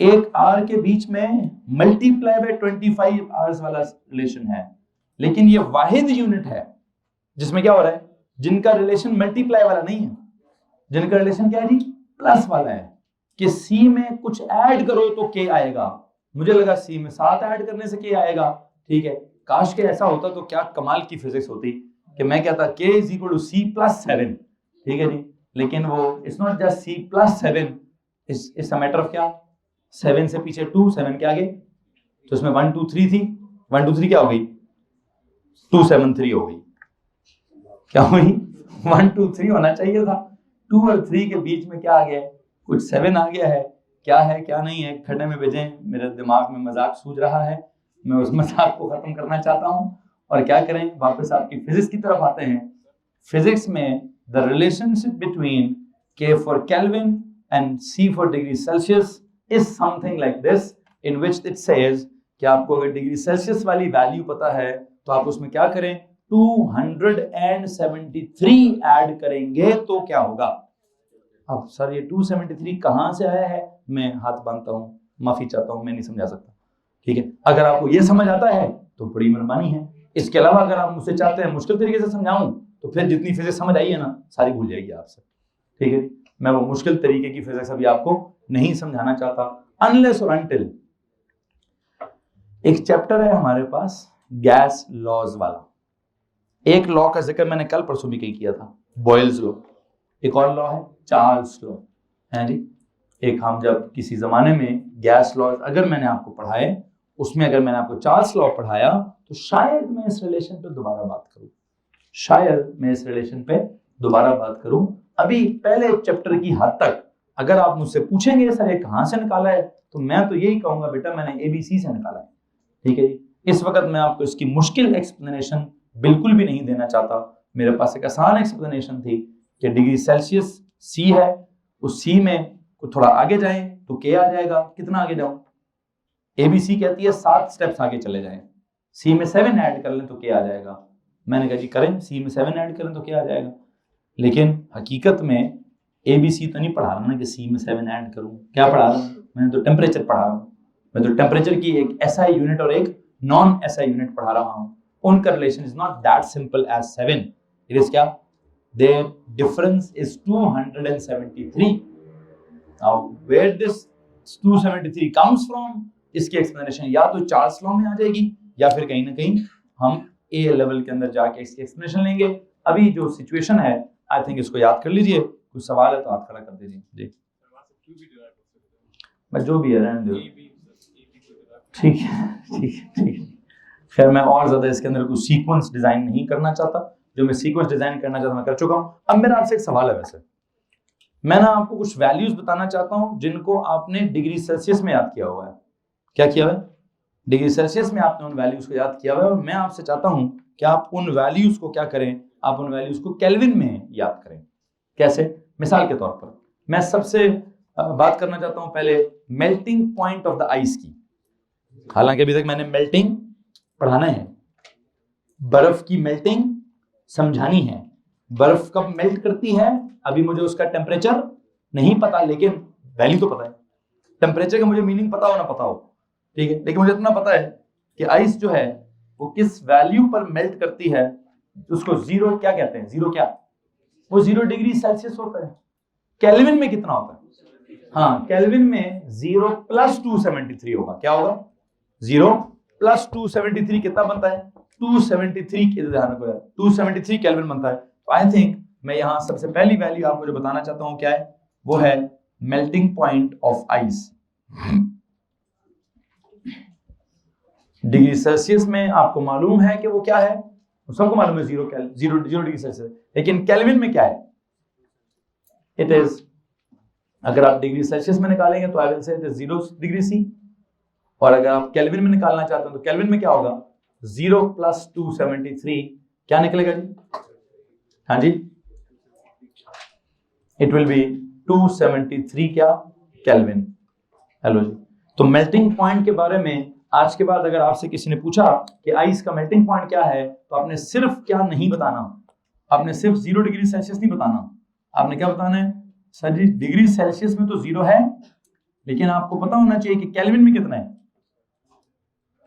1 आवर के बीच में मल्टीप्लाई बाय 25 आवर्स वाला रिलेशन है। लेकिन ये वाहिद यूनिट है जिसमें क्या हो रहा है, जिनका रिलेशन मल्टीप्लाई वाला नहीं है, जिनका रिलेशन क्या है जी, प्लस वाला है। कि सी में कुछ ऐड करो तो के आएगा, मुझे लगा सी में 7 ऐड करने से के आएगा, ठीक है। काश के ऐसा होता तो क्या कमाल की फिजिक्स होती कि मैं कहता k is equal to c plus 7, ठीक है जी। लेकिन वो it's not just c plus 7, it's a matter of क्या, 7 से पीछे 2, 7 के आगे, तो इसमें 1 2 3 थी, 1 2 3 क्या हो गई, 2 7 3 हो गई, क्या हुई, 1 2 3 होना चाहिए था, 2 और 3 के बीच में क्या आ गया है, कुछ 7 आ गया है, क्या है क्या नहीं है खड्डे में भेजें, मेरे दिमाग में मजाक सूझ रहा है, मैं उस मजाक को खत्म करना चाहता हूं। और क्या करें, वापस आपकी फिजिक्स की तरफ आते हैं। फिजिक्स में the relationship between K for kelvin and C for degree Celsius is something like this, in which it says कि आपको अगर डिग्री सेल्सियस वाली वैल्यू पता है तो आप उसमें क्या करें, 273 ऐड करेंगे तो क्या होगा। अब सर ये 273 कहां से आया है, मैं हाथ बांधता हूं, माफी चाहता हूं, मैं नहीं समझा सकता, ठीक है। अगर आपको ये समझ आता है तो बड़ी मेहरबानी है, इसके अलावा अगर आप मुझसे चाहते हैं मुश्किल तरीके से समझाऊं तो फिर जितनी फिजिक्स समझ आई है ना सारी भूल जाएगी आपसे, ठीक है। मैं वो मुश्किल तरीके की फिजिक्स अभी आपको नहीं समझाना चाहता, अनलेस और अनटिल एक चैप्टर है हमारे पास गैस लॉज वाला, एक लॉ का जिक्र मैंने कल परसों भी किया था, बॉयल्स लॉ, एक और लॉ है चार्ल्स लॉ, है जी। एक हम जब किसी जमाने में गैस लॉ अगर मैंने आपको पढ़ाए, उसमें अगर मैंने आपको चार्ल्स लॉ पढ़ाया तो शायद मैं इस रिलेशन पे दोबारा बात करूं, शायद मैं इस रिलेशन पे दोबारा बात करूं। अभी पहले चैप्टर की हद तक अगर आप मुझसे पूछेंगे सर ये कहां से निकाला है, तो मैं तो यही कहूंगा बेटा मैंने ABC से निकाला है, ठीक है जी। इस वक्त मैं आपको इसकी मुश्किल एक्सप्लेनेशन बिल्कुल भी नहीं देना चाहता, मेरे पास एक आसान एक्सप्लेनेशन थी कि डिग्री सेल्सियस C है, उस C में थोड़ा आगे जाएं तो K आ जाएगा, कितना आगे जाऊं, ABC कहती है 7 स्टेप्स आगे चले जाएं, C में 7 ऐड कर लें तो K आ जाएगा। मैंने कहा जी करें, C में 7 ऐड करें तो K आ जाएगा, लेकिन हकीकत में ABC तो नहीं पढ़ा रहा ना कि C में 7 ऐड करूं, क्या पढ़ा रहा हूं, मैंने तो टेम्परेचर पढ़ा रहा हूं, मैं तो टेम्परेचर की एक SI यूनिट और एक नॉन SI यूनिट पढ़ा रहा हूं, उनका relation is not that simple as 7, it is क्या, their difference is 273. Now where this 273 comes from, इसकी एक्सप्लेनेशन या तो चार्ल्स लॉ में आ जाएगी या फिर कहीं ना कहीं हम A लेवल के अंदर जाके इसकी एक्सप्लेनेशन लेंगे। अभी जो सिचुएशन है आई थिंक इसको याद कर लीजिए, कुछ सवाल है तो हाथ खड़ा कर दीजिए जी, मैं जो भी है रहने दो, ठीक है ठीक है ठीक है। खैर मैं और ज्यादा इसके अंदर कुछ सीक्वेंस डिजाइन नहीं करना चाहता, जो मैं सीक्वेंस डिजाइन करना चाहता मैं कर चुका हूं। अब मेरा आपसे एक सवाल है, वैसे मैं ना आपको कुछ वैल्यूज बताना चाहता हूं जिनको आपने डिग्री सेल्सियस में याद किया हुआ है, क्या किया हुआ है, डिग्री सेल्सियस में आपने उन वैल्यूज को याद किया हुआ है, और मैं आपसे चाहता हूं कि आप उन वैल्यूज को क्या करें, आप उन वैल्यूज को केल्विन में याद करें। कैसे, मिसाल के तौर पर मैं सबसे बात करना चाहता हूं पहले melting point of the ice की, हालांकि अभी तक मैंने मेल्टिंग पढ़ाना है, बर्फ की मेल्टिंग समझानी है, बर्फ कब मेल्ट करती है अभी मुझे उसका टेम्परेचर नहीं पता, लेकिन वैल्यू तो पता है, टेम्परेचर का मुझे मीनिंग पता हो ना पता हो, ठीक है, लेकिन मुझे इतना पता है कि आइस जो है वो किस वैल्यू पर मेल्ट करती है, उसको जीरो क्या कहते हैं, जीरो क्या, वो 0 डिग्री सेल्सियस होता है। केल्विन में कितना होता है, हाँ केल्विन में 0 + 273 होगा, क्या होगा, 0 + 273 कितना बनता है, 273 के ध्यान रखो यार, 273 केल्विन बनता है। तो आई थिंक मैं यहां सबसे पहली वैल्यू आपको जो बताना चाहता हूं क्या है, वो है melting point of ice. Degree Celsius में आपको मालूम है कि वो क्या है, सबको मालूम है 0 डिग्री सेल्सियस, लेकिन केल्विन में क्या है, इट इज, अगर आप डिग्री सेल्सियस में निकालेंगे तो I will say it is 0 degree C, और अगर आप केल्विन में निकालना चाहते हो तो केल्विन में क्या होगा, 0 + 273 क्या निकलेगा जी, हाँ जी, इट विल बी 273 क्या केल्विन। हेलो जी, तो मेल्टिंग पॉइंट के बारे में आज के बाद अगर आपसे किसी ने पूछा कि आइस का मेल्टिंग पॉइंट क्या है, तो आपने सिर्फ क्या नहीं बताना, आपने सिर्फ 0 डिग्री सेल्सियस नहीं बताना, आपने क्या बताना है, सर जी डिग्री सेल्सियस में तो 0 है, लेकिन आपको पता होना चाहिए कि केल्विन में कितना है,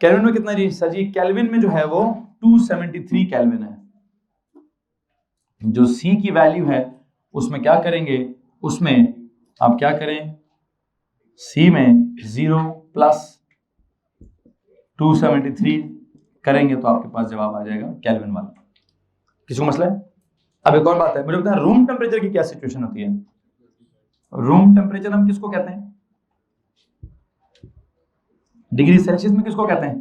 केल्विन में कितना जी, सर जी केल्विन में जो है वो 273 केल्विन है। जो C की वैल्यू है उसमें क्या करेंगे, उसमें आप क्या करें, सी में 0 प्लस 273 करेंगे तो आपके पास जवाब आ जाएगा केल्विन वाला। किसी को मसला है? अब एक और बात है, मुझे बताएं रूम टेम्परेचर की क्या सिचुएशन होती है? रूम टेम्परेचर हम किसको कहते हैं? डिग्री सेल्सियस में किसको कहते हैं?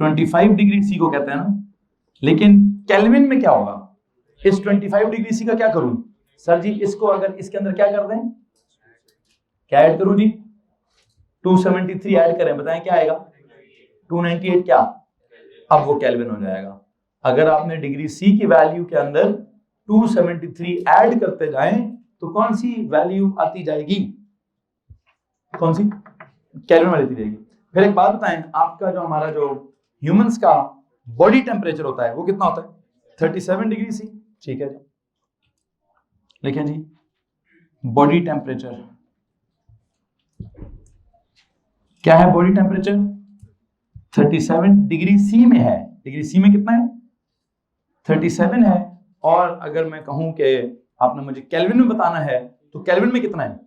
25 डिग्री सी को कहते हैं ना। लेकिन केल्विन में क्या होगा? इस 25 डिग्री सी का क्या करूं सर जी? इसको अगर इसके अंदर क्या कर दें, क्या ऐड करूं जी? 273 ऐड करें, बताएं क्या आएगा? 298 क्या? अब वो केल्विन हो जाएगा। अगर आपने डिग्री सी की वैल्यू के अंदर 273 ऐड करते जाएं तो कौन सी वैल्यू आती जाएगी? कौन सी? केल्विन वाली आती जाएगी। फिर एक बात बताएं, आपका जो हमारा जो ह्यूमंस का बॉडी टेम्परेचर होता है वो कितना होता है? 37 डिग्री सी। ठीक है जी, लिखें जी बॉडी टेम्परेचर क्या है? बॉडी टेम्परेचर 37 डिग्री सी में है। डिग्री सी में कितना है? 37 है। और अगर मैं कहूं कि आपने मुझे केल्विन में बताना है तो केल्विन में कितना है?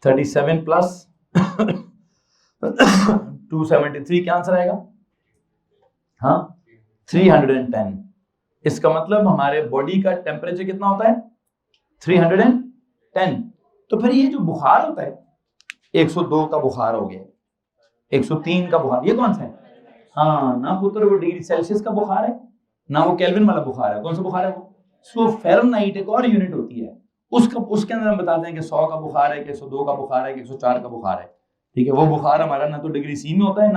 37 प्लस 273 क्या आंसर आएगा? हाँ 310। इसका मतलब हमारे बॉडी का टेम्परेचर कितना होता है? 310। तो फिर ये जो बुखार होता है 102 का बुखार हो गया, 103 का बुखार, ये कौन सा है? हाँ ना पुत्र, वो डिग्री सेल्सियस का बुखार है ना, वो केल्विन वाला बुखार है। कौन सा बुखार है वो? सो फ़ारेनहाइट एक और यूनिट होती है, उसके अंदर हम बताते हैं कि 100 का बुखार है कि 102 का बुखार है कि 104 का बुखार है। ठीक है, वो बुखार हमारा ना तो डिग्री सी में होता है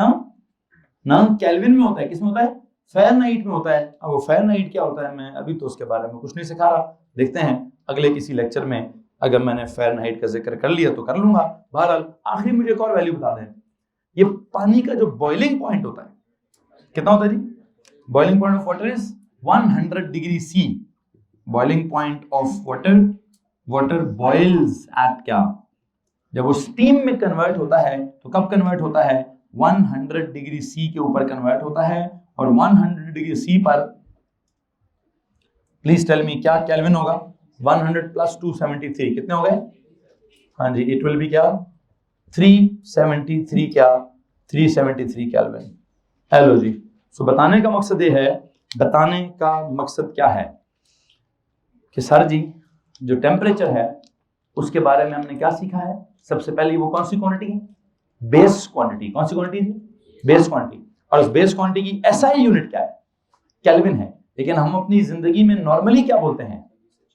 ना केल्विन में होता है। किस में होता है? फ़ारेनहाइट में होता है। अब वो फ़ारेनहाइट क्या होता है मैं अभी तो उसके बारे में कुछ नहीं सिखा रहा, देखते हैं अगले किसी लेक्चर में अगर मैंने फ़ारेनहाइट का जिक्र कर लिया तो कर लूंगा। बहरहाल आखिरी मुझे एक और वैल्यू बता दें, ये पानी का जो बॉइलिंग पॉइंट होता है कितना होता है जी? Boiling point of water is 100 degree C. Boiling point of water boils at क्या? जब वो स्टीम में कन्वर्ट होता है तो कब कन्वर्ट होता है? 100 डिग्री सी के ऊपर कन्वर्ट होता है। और 100 डिग्री सी पर प्लीज टेल मी क्या केल्विन होगा? 100 प्लस 273 कितने हो गए? हाँ जी, इट विल बी क्या? 373 क्या? 373 केल्विन। हेलो जी। सो बताने का मकसद ये है, बताने का मकसद क्या है कि सर जी जो टेम्परेचर है उसके बारे में हमने क्या सीखा है? सबसे पहले वो कौन सी क्वांटिटी है? Base quantity. कौन सी क्वांटिटी थी? Base quantity. और उस बेस क्वांटिटी की एसआई यूनिट क्या है? केल्विन है। लेकिन हम अपनी जिंदगी में नॉर्मली क्या बोलते हैं?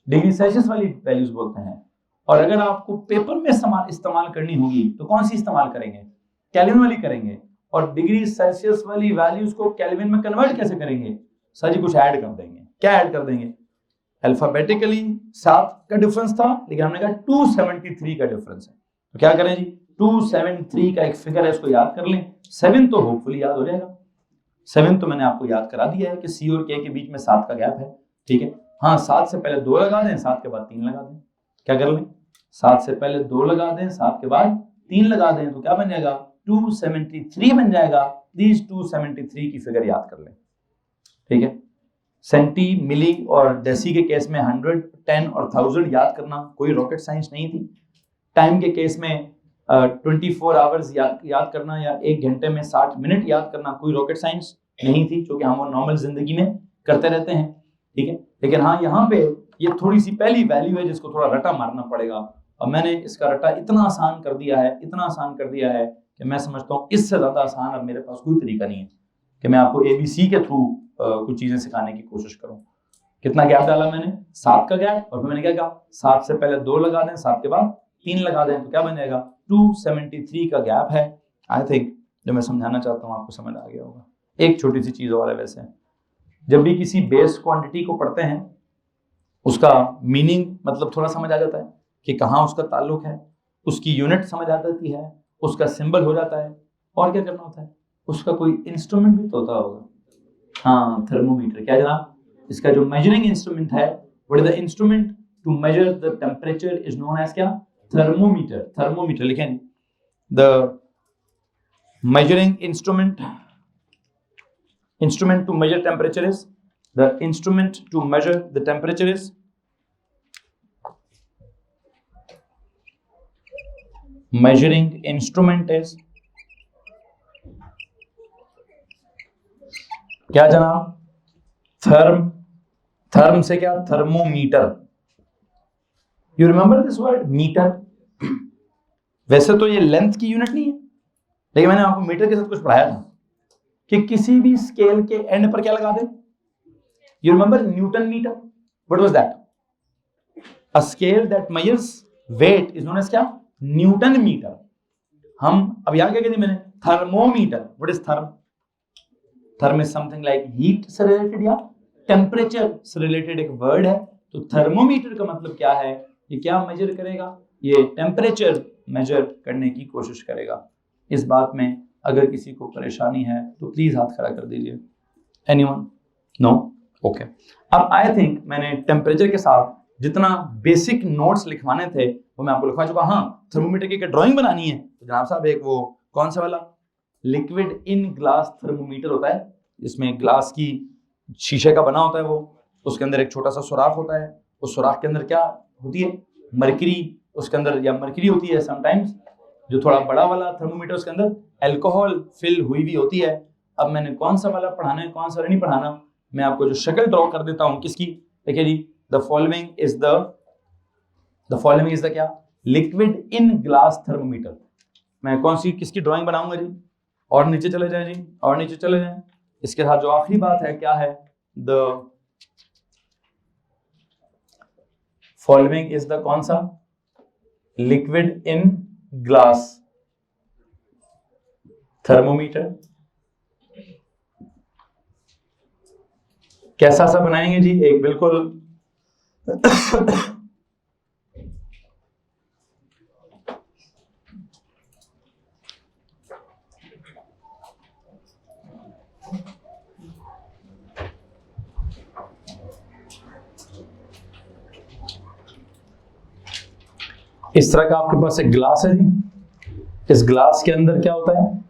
डिग्री सेल्सियस वाली वैल्यूज बोलते हैं। और अगर आपको पेपर में इस्तेमाल करनी होगी तो कौन सी इस्तेमाल करेंगे? केल्विन वाली करेंगे। और डिग्री सेल्सियस वाली वैल्यूज को केल्विन में कन्वर्ट कैसे करेंगे? सर जी कुछ ऐड कर देंगे। क्या ऐड कर देंगे? अल्फाबेटिकली 7 का डिफरेंस था, लेकिन हमने कहा 273 का डिफरेंस है। तो क्या करें जी? 273 का एक फिगर है, इसको याद कर लें। 7 तो होपफुली याद हो जाएगा। 7 तो मैंने आपको याद करा दिया है कि सी और के बीच में 7 का गैप है। ठीक है, हाँ 7 से पहले 2 लगा दें, 7 के बाद 3 लगा दें। क्या कर लें? 7 से पहले 2 लगा दें, 7 के बाद 3 लगा दें, तो क्या बन जाएगा? 273 बन जाएगा। प्लीज 273 की फिगर याद कर लें। ठीक है, सेंटी, मिली और डेसी के केस में 100, 10 और 1000 याद करना कोई रॉकेट साइंस नहीं थी। टाइम के केस में 24 आवर्स याद करना या 1 घंटे में 60 मिनट याद करना कोई रॉकेट साइंस नहीं थी, क्योंकि हम वो नॉर्मल जिंदगी में करते रहते हैं। ठीक है, लेकिन हाँ यहाँ पे ये थोड़ी सी पहली वैल्यू है जिसको थोड़ा रटा मारना पड़ेगा। और मैंने इसका रटा इतना आसान कर दिया है कि मैं समझता हूँ इससे ज्यादा आसान अब मेरे पास कोई तरीका नहीं है कि मैं आपको ABC के थ्रू कुछ चीजें सिखाने की कोशिश करूं। कितना गैप डाला मैंने? 7 का गैप। और फिर मैंने क्या कहा? 7 से पहले 2 लगा दें, 7 के बाद 3 लगा दें, तो क्या बन जाएगा? 273 का गैप है। आई थिंक जो मैं समझाना चाहता हूँ आपको समझ आ गया होगा। एक छोटी सी चीज और है, वैसे जब भी किसी बेस क्वांटिटी को पढ़ते हैं उसका मीनिंग मतलब थोड़ा समझ आ जाता है कि कहाँ उसका ताल्लुक है, उसकी यूनिट समझ आ जाती है, उसका सिंबल हो जाता है। और क्या करना होता है? उसका कोई इंस्ट्रूमेंट भी तो होता होगा। हाँ, थर्मोमीटर। क्या जनाब? इसका जो मेजरिंग इंस्ट्रूमेंट है, what is the instrument to measure the temperature is known as क्या? थर्मोमीटर। थर्मोमीटर लिखें। The measuring instrument to measure temperature is the instrument to measure the temperature is measuring instrument is क्या जनाब? Therm से क्या? Thermometer. You remember this word meter? वैसे तो ये length की यूनिट नहीं है, लेकिन मैंने आपको मीटर के साथ कुछ पढ़ाया था कि किसी भी स्केल के एंड पर क्या लगा दे। You remember Newton metre? What was that? A scale that measures weight is known as क्या? Newton metre. हम अब यहां क्या कहते मैंने? Thermometer. What is therm? Therm is something like heat से रिलेटेड या टेम्परेचर से रिलेटेड एक वर्ड है। तो थर्मोमीटर का मतलब क्या है? ये क्या मेजर करेगा? ये टेम्परेचर मेजर करने की कोशिश करेगा। इस बात में अगर किसी को परेशानी है तो प्लीज हाथ खड़ा कर दीजिए। एनीवन? नो? ओके। अब आई थिंक मैंने टेम्परेचर के साथ जितना बेसिक नोट्स लिखवाने थे वो मैं आपको लिखवा चुका। हाँ, थर्मोमीटर की ड्राइंग बनानी है तो जनाब साहब एक वो कौन सा वाला लिक्विड इन ग्लास थर्मोमीटर होता है, इसमें ग्लास की शीशे का बना होता है वो, उसके अंदर एक छोटा सा सुराख होता है। उस सुराख के अंदर क्या होती है? मरकरी उसके अंदर, या मरकरी होती है समटाइम्स। जो थोड़ा बड़ा वाला थर्मोमीटर उसके अंदर अल्कोहल फिल हुई भी होती है। अब मैंने कौन सा वाला पढ़ाना है कौन सा नहीं पढ़ाना, मैं आपको जो शक्ल ड्रॉ कर देता हूं किसकी। देखिए जी, द फॉलोइंग इज द क्या? Liquid in glass thermometer. मैं कौन सी किसकी ड्राइंग बनाऊंगा जी? और नीचे चले जाएं जी, और नीचे चले जाएं। इसके साथ जो आखिरी बात है क्या है? द फॉलोइंग इज द कौन सा? Liquid in glass thermometer. कैसा सा बनाएंगे जी? एक बिल्कुल इस तरह का आपके पास एक ग्लास है जी। इस ग्लास के अंदर क्या होता है?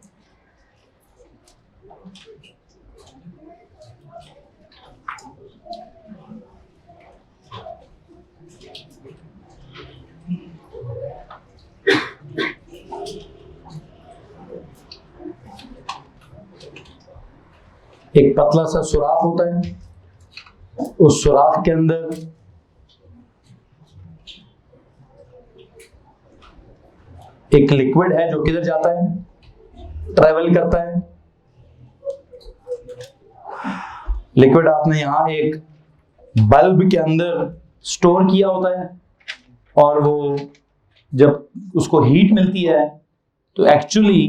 एक पतला सा सुराख होता है। उस सुराख के अंदर एक लिक्विड है जो किधर जाता है? ट्रेवल करता है। लिक्विड आपने यहां एक बल्ब के अंदर स्टोर किया होता है, और वो जब उसको हीट मिलती है तो एक्चुअली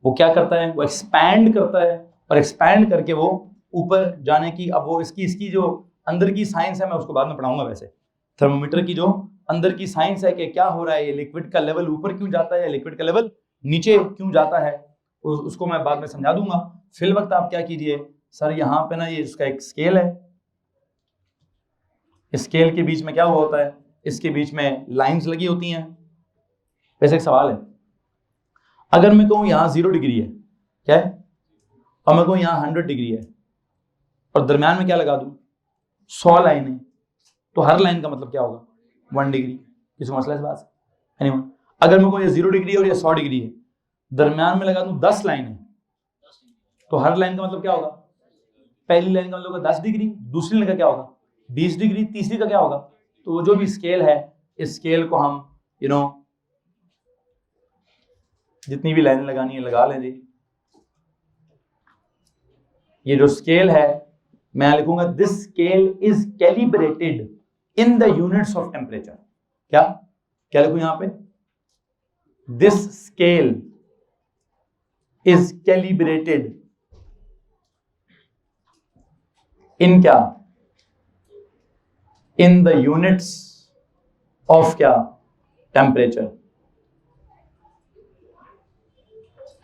वो क्या करता है? वो एक्सपैंड करता है, और एक्सपैंड करके वो ऊपर जाने की, अब वो इसकी जो अंदर की साइंस है मैं उसको बाद में पढ़ाऊंगा। वैसे थर्मोमीटर की जो अंदर की साइंस है कि क्या हो रहा है, ये लिक्विड का लेवल ऊपर क्यों जाता है, लिक्विड का लेवल नीचे क्यों जाता है, उसको मैं बाद में समझा दूंगा। फिल वक्त आप क्या कीजिए, सर यहाँ पे ना ये इसका एक स्केल है, स्केल के बीच में क्या हुआ होता है? इसके बीच में लाइंस लगी होती हैं। वैसे एक सवाल है, अगर मैं कहूँ यहाँ 0 डिग्री है, क्या है, और मैं कहूँ यहाँ 100 डिग्री है, और दरम्यान में क्या लगा दूं? 100 लाइनें, तो हर लाइन का मतलब क्या होगा? 1 डिग्री। किसी मसला इस बात से? एनीवन? अगर मैं कहूँ ये 0 डिग्री है और ये 100 डिग्री है, दरम्यान में लगा दूं 10 लाइनें, तो हर लाइन का मतलब क्या होगा? पहली लाइन का मतलब होगा 10 डिग्री, दूसरी लाइन का क्या होगा? 20 डिग्री, तीसरी का क्या होगा? तो वो जो भी स्केल है, इस स्केल को हम जितनी भी लाइन लगानी है लगा लें जी। ये जो स्केल है मैं लिखूंगा, this scale is calibrated in the units of temperature. क्या क्या लिखूं यहां पे? दिस स्केल इज कैलिब्रेटेड इन क्या? इन द यूनिट्स ऑफ क्या? टेम्परेचर।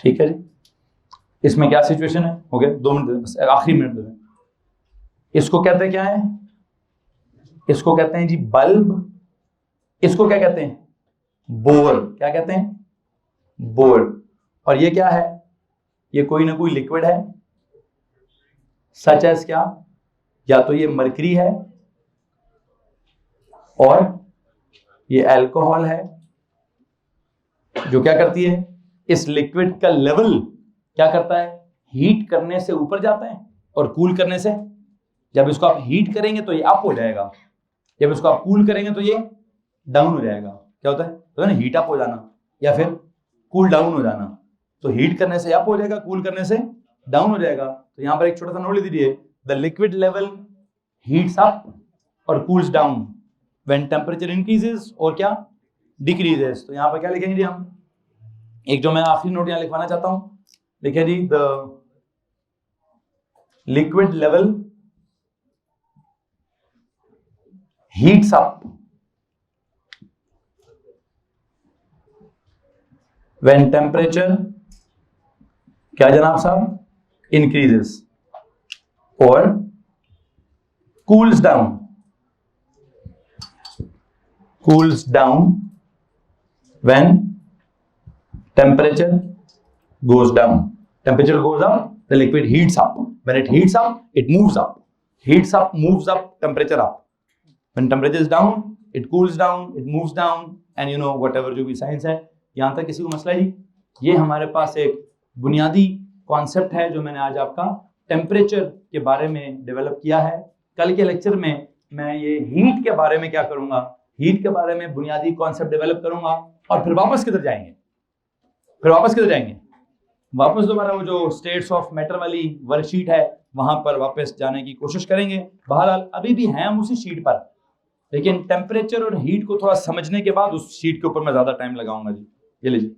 ठीक है जी। इसमें क्या सिचुएशन है? हो गया, 2 मिनट बस, आखिरी मिनट दे दें। इसको कहते हैं क्या है? इसको कहते हैं जी बल्ब। इसको क्या कहते हैं? बोर। क्या कहते हैं? बोर। और ये क्या है? ये कोई ना कोई लिक्विड है, सच एज क्या? या तो ये मरकरी है, और ये अल्कोहल है, जो क्या करती है, इस लिक्विड का लेवल क्या करता है, हीट करने से ऊपर जाता है और कूल करने से, जब इसको आप हीट करेंगे तो ये अप हो जाएगा, जब इसको आप कूल करेंगे तो ये डाउन हो जाएगा। क्या होता है, तो ना हीट अप हो जाना या फिर कूल डाउन हो जाना। तो हीट करने से अप हो जाएगा, कूल करने से डाउन हो जाएगा। तो यहां पर एक छोटा सा नोट लिख दीजिए, the liquid level heats up और cools down when temperature increases और क्या डिक्रीजेस। तो यहां पर क्या लिखेंगे जी हम, एक जो मैं आखिरी नोट यहां लिखवाना चाहता हूं, लिखे जी the liquid level heats up when temperature क्या जनाब साहब, इंक्रीजेस और cools down when temperature goes down. Temperature goes up, the liquid heats up. When it heats up, it moves up. Heats up, moves up, temperature up. When temperature is down, it cools down, it moves down, and you know whatever जो भी science है। यहाँ तक किसी को मसला है जी? ये हमारे पास एक बुनियादी कॉन्सेप्ट है जो मैंने आज आपका टेम्परेचर के बारे में डेवलप किया है। कल के लेक्चर में मैं ये हीट के बारे में क्या करूंगा, हीट के बारे में बुनियादी कॉन्सेप्ट डेवलप करूंगा और फिर वापस किधर जाएंगे, वापस दोबारा वो जो स्टेट्स ऑफ मैटर वाली वर्कशीट है वहां पर वापस जाने की कोशिश करेंगे। बहरहाल अभी भी हैं हम उसी शीट पर, लेकिन टेम्परेचर और हीट को थोड़ा समझने के बाद उस शीट के ऊपर मैं ज्यादा टाइम लगाऊंगा जी। ये लीजिए